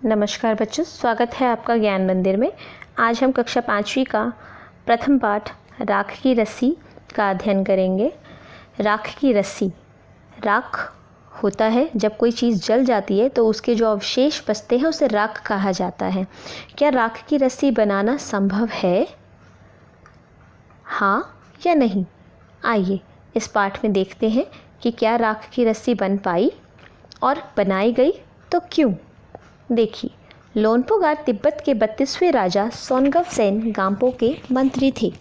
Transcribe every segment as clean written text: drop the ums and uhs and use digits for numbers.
नमस्कार बच्चों, स्वागत है आपका ज्ञान मंदिर में। आज हम कक्षा 5वीं का प्रथम पाठ राख की रस्सी का अध्ययन करेंगे। राख की रस्सी, राख होता है जब कोई चीज़ जल जाती है तो उसके जो अवशेष बचते हैं उसे राख कहा जाता है। क्या राख की रस्सी बनाना संभव है? हाँ या नहीं? आइए इस पाठ में देखते हैं कि क्या राख की रस्सी बन पाई और बनाई गई तो क्यों। देखिए, लोनपोगार तिब्बत के 32वें राजा सोनगवसेन गाम्पो के मंत्री थे।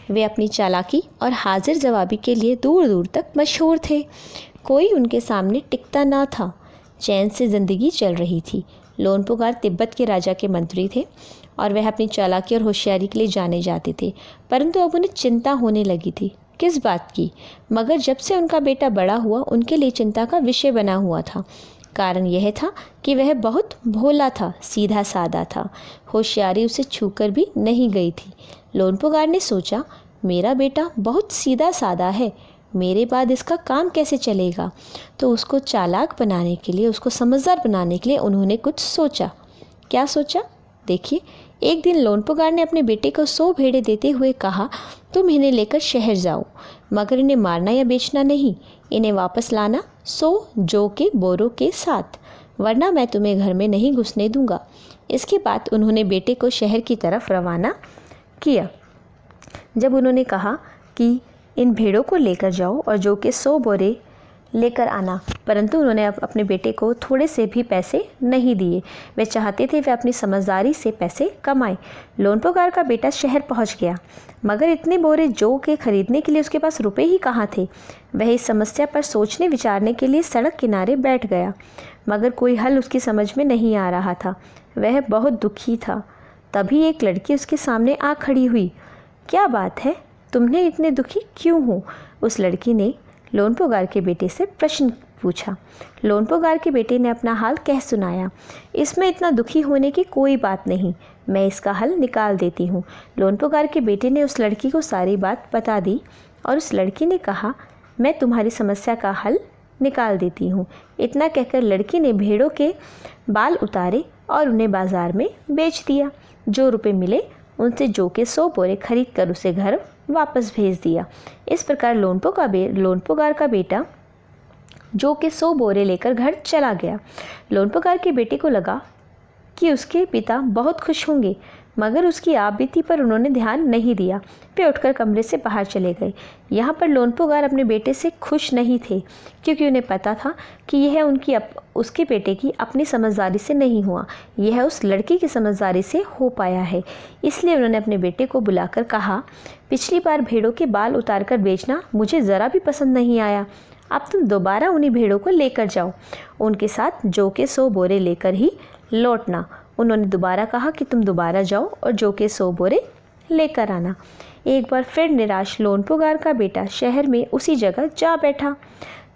वे अपनी चालाकी और हाजिर जवाबी के लिए दूर दूर तक मशहूर थे। कोई उनके सामने टिकता ना था। चैन से ज़िंदगी चल रही थी। लोनपोगार तिब्बत के राजा के मंत्री थे और वह अपनी चालाकी और होशियारी के लिए जाने जाते थे, परंतु अब उन्हें चिंता होने लगी थी। किस बात की? मगर जब से उनका बेटा बड़ा हुआ उनके लिए चिंता का विषय बना हुआ था। कारण यह था कि वह बहुत भोला था, सीधा साधा था। होशियारी उसे छूकर भी नहीं गई थी। लोनपोगार ने सोचा, मेरा बेटा बहुत सीधा साधा है, मेरे बाद इसका काम कैसे चलेगा। तो उसको चालाक बनाने के लिए, उसको समझदार बनाने के लिए उन्होंने कुछ सोचा। क्या सोचा? देखिए, एक दिन लोनपोगार ने अपने बेटे को 100 भेड़ें देते हुए कहा, तुम इन्हें लेकर शहर जाओ, मगर इन्हें मारना या बेचना नहीं। इन्हें वापस लाना 100 जौ के बोरों के साथ, वरना मैं तुम्हें घर में नहीं घुसने दूंगा। इसके बाद उन्होंने बेटे को शहर की तरफ रवाना किया। जब उन्होंने कहा कि इन भेड़ों को लेकर जाओ और जौ के 100 बोरे लेकर आना, परंतु उन्होंने अपने बेटे को थोड़े से भी पैसे नहीं दिए। वे चाहते थे वे अपनी समझदारी से पैसे कमाए। लोनपोगार का बेटा शहर पहुंच गया, मगर इतने बोरे जौ के खरीदने के लिए उसके पास रुपए ही कहाँ थे। वह इस समस्या पर सोचने विचारने के लिए सड़क किनारे बैठ गया, मगर कोई हल उसकी समझ में नहीं आ रहा था। वह बहुत दुखी था। तभी एक लड़की उसके सामने आ खड़ी हुई। क्या बात है, तुमने इतने दुखी क्यों हो? उस लड़की ने लोनपोगार के बेटे से प्रश्न पूछा। लोनपोगार के बेटे ने अपना हाल कह सुनाया। इसमें इतना दुखी होने की कोई बात नहीं, मैं इसका हल निकाल देती हूँ। लोनपोगार के बेटे ने उस लड़की को सारी बात बता दी और उस लड़की ने कहा, मैं तुम्हारी समस्या का हल निकाल देती हूँ। इतना कहकर लड़की ने भेड़ों के बाल उतारे और उन्हें बाजार में बेच दिया। जो रुपए मिले उनसे जौ के 100 बोरे खरीद कर उसे घर वापस भेज दिया। इस प्रकार लोनपोगार का बेटा जौ के 100 बोरे लेकर घर चला गया। लोनपोगार के बेटे को लगा कि उसके पिता बहुत खुश होंगे, मगर उसकी आपबीती पर उन्होंने ध्यान नहीं दिया। वे उठकर कमरे से बाहर चले गए। यहाँ पर लोनपोगार अपने बेटे से खुश नहीं थे, क्योंकि उन्हें पता था कि यह उसके बेटे की अपनी समझदारी से नहीं हुआ, यह उस लड़की की समझदारी से हो पाया है। इसलिए उन्होंने अपने बेटे को बुलाकर कहा, पिछली बार भेड़ों के बाल उतार कर बेचना मुझे ज़रा भी पसंद नहीं आया। अब तुम दोबारा उन्हीं भेड़ों को लेकर जाओ, उनके साथ जौ के 100 बोरे लेकर ही लौटना। उन्होंने दोबारा कहा कि तुम दोबारा जाओ और जौ के 100 बोरे लेकर आना। एक बार फिर निराश लोनपोगार का बेटा शहर में उसी जगह जा बैठा।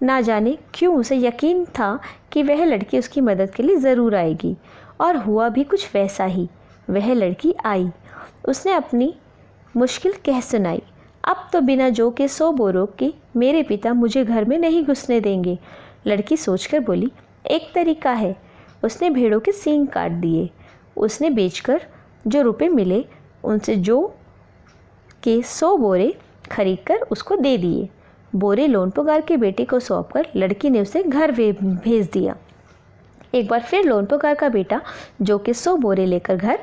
ना जाने क्यों उसे यकीन था कि वह लड़की उसकी मदद के लिए ज़रूर आएगी, और हुआ भी कुछ वैसा ही। वह लड़की आई। उसने अपनी मुश्किल कह सुनाई। अब तो बिना जौ के 100 बोरों के मेरे पिता मुझे घर में नहीं घुसने देंगे। लड़की सोचकर बोली, एक तरीका है। उसने भेड़ों के सींग काट दिए। उसने बेचकर जो रुपए मिले उनसे जौ के 100 बोरे खरीदकर उसको दे दिए। बोरे लोनपोगार के बेटे को सौंपकर लड़की ने उसे घर भेज दिया। एक बार फिर लोनपोगार का बेटा जौ के 100 बोरे लेकर घर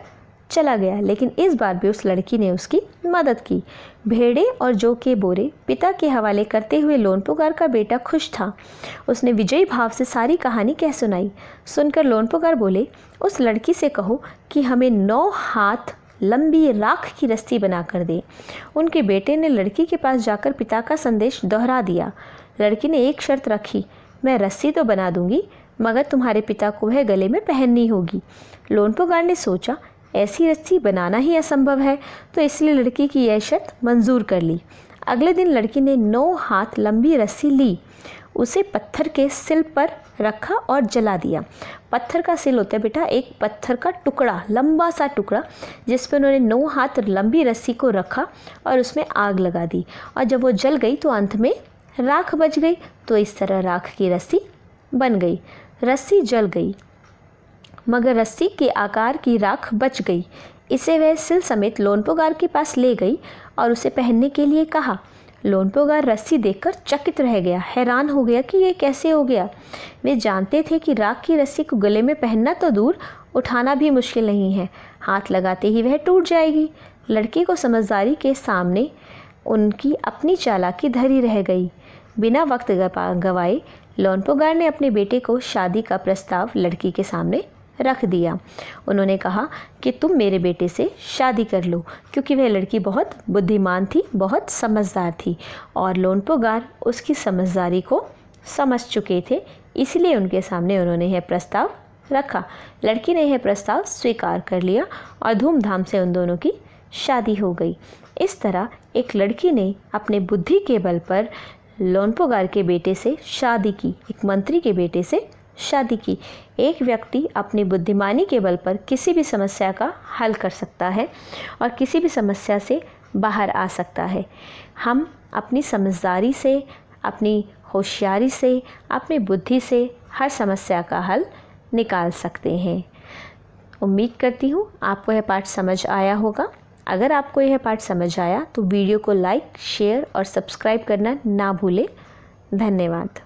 चला गया, लेकिन इस बार भी उस लड़की ने उसकी मदद की। भेड़े और जौ के बोरे पिता के हवाले करते हुए लोनपोगार का बेटा खुश था। उसने विजयी भाव से सारी कहानी कह सुनाई। सुनकर लोनपोगार बोले, उस लड़की से कहो कि हमें 9 हाथ लंबी राख की रस्सी बना कर दे। उनके बेटे ने लड़की के पास जाकर पिता का संदेश दोहरा दिया। लड़की ने एक शर्त रखी, मैं रस्सी तो बना दूंगी, मगर तुम्हारे पिता को वह गले में पहननी होगी। लोनपोगार ने सोचा, ऐसी रस्सी बनाना ही असंभव है, तो इसलिए लड़की की यह शर्त मंजूर कर ली। अगले दिन लड़की ने 9 हाथ लंबी रस्सी ली, उसे पत्थर के सिल पर रखा और जला दिया। पत्थर का सिल होता है बेटा एक पत्थर का टुकड़ा, लंबा सा टुकड़ा, जिस पर उन्होंने 9 हाथ लंबी रस्सी को रखा और उसमें आग लगा दी, और जब वो जल गई तो अंत में राख बच गई। तो इस तरह राख की रस्सी बन गई। रस्सी जल गई, मगर रस्सी के आकार की राख बच गई। इसे वह सिल समेत लोनपोगार के पास ले गई और उसे पहनने के लिए कहा। लोनपोगार रस्सी देखकर चकित रह गया, हैरान हो गया कि ये कैसे हो गया। वे जानते थे कि राख की रस्सी को गले में पहनना तो दूर, उठाना भी मुश्किल नहीं है, हाथ लगाते ही वह टूट जाएगी। लड़की को समझदारी के सामने उनकी अपनी चालाकी धरी रह गई। बिना वक्त गवाए लोनपोगार ने अपने बेटे को शादी का प्रस्ताव लड़की के सामने रख दिया। उन्होंने कहा कि तुम मेरे बेटे से शादी कर लो, क्योंकि वह लड़की बहुत बुद्धिमान थी, बहुत समझदार थी और लोनपोगार उसकी समझदारी को समझ चुके थे। इसलिए उनके सामने उन्होंने यह प्रस्ताव रखा। लड़की ने यह प्रस्ताव स्वीकार कर लिया और धूमधाम से उन दोनों की शादी हो गई। इस तरह एक लड़की ने अपने बुद्धि के बल पर लोनपोगार के बेटे से शादी की, एक मंत्री के बेटे से शादी की। एक व्यक्ति अपनी बुद्धिमानी के बल पर किसी भी समस्या का हल कर सकता है और किसी भी समस्या से बाहर आ सकता है। हम अपनी समझदारी से, अपनी होशियारी से, अपनी बुद्धि से हर समस्या का हल निकाल सकते हैं। उम्मीद करती हूँ आपको यह पाठ समझ आया होगा। अगर आपको यह पाठ समझ आया तो वीडियो को लाइक, शेयर और सब्सक्राइब करना ना भूलें। धन्यवाद।